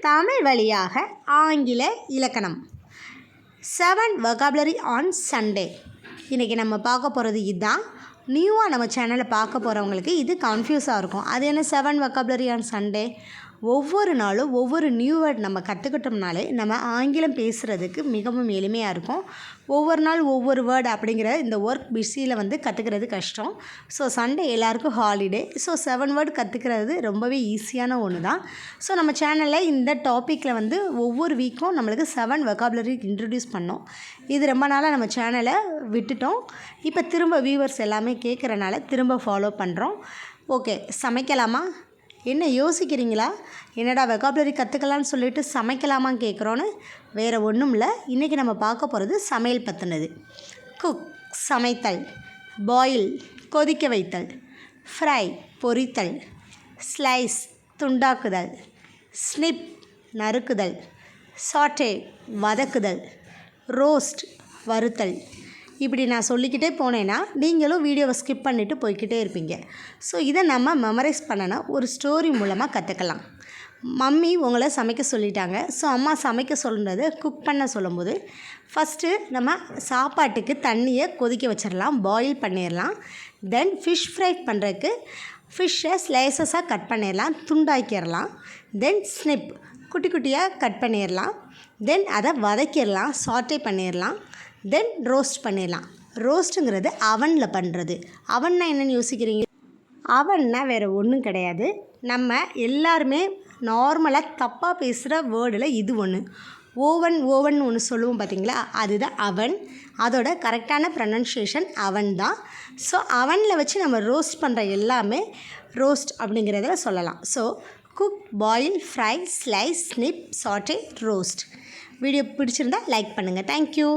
தமிழ் வழியாக ஆங்கில இலக்கணம் 7 vocabulary on Sunday. இன்றைக்கி நம்ம பார்க்க போகிறது இதுதான். நியூவாக நம்ம சேனலை பார்க்க போகிறவங்களுக்கு இது கன்ஃபியூஸாக இருக்கும். அது என்ன 7 vocabulary on Sunday? ஒவ்வொரு நாளும் ஒவ்வொரு நியூ வேர்ட் நம்ம கற்றுக்கிட்டோம்னாலே நம்ம ஆங்கிலம் பேசுகிறதுக்கு மிகவும் எளிமையாக இருக்கும். ஒவ்வொரு நாள் ஒவ்வொரு வேர்டு அப்படிங்கிற இந்த ஒர்க் பிஸியில் கற்றுக்கிறது கஷ்டம். ஸோ சண்டே எல்லாருக்கும் ஹாலிடே. ஸோ 7 வேர்டு கற்றுக்கிறது ரொம்பவே ஈஸியான ஒன்று தான். ஸோ நம்ம சேனலில் இந்த டாப்பிக்கில் ஒவ்வொரு வீக்கும் நம்மளுக்கு 7 vocabulary இன்ட்ரடியூஸ் பண்ணோம். இது ரொம்ப நாளாக நம்ம சேனலை விட்டுட்டோம். இப்போ திரும்ப வியூவர்ஸ் எல்லாமே கேட்குறனால திரும்ப ஃபாலோ பண்ணுறோம். ஓகே, சமைக்கலாமா? என்ன யோசிக்கிறீங்களா? என்னடா வெக்காபுலரி கற்றுக்கலான்னு சொல்லிட்டு சமைக்கலாமா கேட்குறோன்னு? வேறு ஒன்றும் இல்லை. இன்றைக்கி நம்ம பார்க்க போகிறது சமையல் பற்றினது. குக் சமைத்தல், பாயில் கொதிக்க வைத்தல், ஃப்ரை பொரித்தல், ஸ்லைஸ் துண்டாக்குதல், ஸ்னிப் நறுக்குதல், சாட்டே வதக்குதல், ரோஸ்ட் வறுத்தல். இப்படி நான் சொல்லிக்கிட்டே போனேன்னா நீங்களும் வீடியோவை ஸ்கிப் பண்ணிவிட்டு போய்கிட்டே இருப்பீங்க. ஸோ இதை நம்ம மெமரைஸ் பண்ணனா ஒரு ஸ்டோரி மூலமாக கற்றுக்கலாம். மம்மி உங்களை சமைக்க சொல்லிட்டாங்க. ஸோ அம்மா சமைக்க சொல்கிறது குக் பண்ண சொல்லும்போது ஃபஸ்ட்டு நம்ம சாப்பாட்டுக்கு தண்ணியை கொதிக்க வச்சிடலாம், பாயில் பண்ணிடலாம். தென் ஃபிஷ் ஃப்ரை பண்ணுறதுக்கு ஃபிஷ்ஷை ஸ்லைசஸாக கட் பண்ணிடலாம், துண்டாக்கிடலாம். தென் ஸ்னிப் குட்டி குட்டியாக கட் பண்ணிடலாம். தென் அதை வதக்கிடலாம், சாட்டே பண்ணிடலாம். தென் ரோஸ்ட் பண்ணிடலாம். ரோஸ்ட்டுங்கிறது அவனில் பண்ணுறது. அவன்னா என்னென்னு யோசிக்கிறீங்க? அவன்னா வேறு ஒன்றும் கிடையாது. நம்ம எல்லாருமே நார்மலாக தப்பாக பேசுகிற வேர்டில் இது ஒன்று. ஓவன் ஒன்று சொல்லுவோம் பார்த்தீங்களா, அதுதான் அவன். அதோட கரெக்டான ப்ரொனன்சியேஷன் அவன் தான். ஸோ அவனில் வச்சு நம்ம ரோஸ்ட் பண்ணுற எல்லாமே ரோஸ்ட் அப்படிங்கிறத சொல்லலாம். So cook, boil, fry, slice, snip, சாட்டே, ரோஸ்ட். வீடியோ பிடிச்சிருந்தா லைக் பண்ணுங்கள். தேங்க்யூ.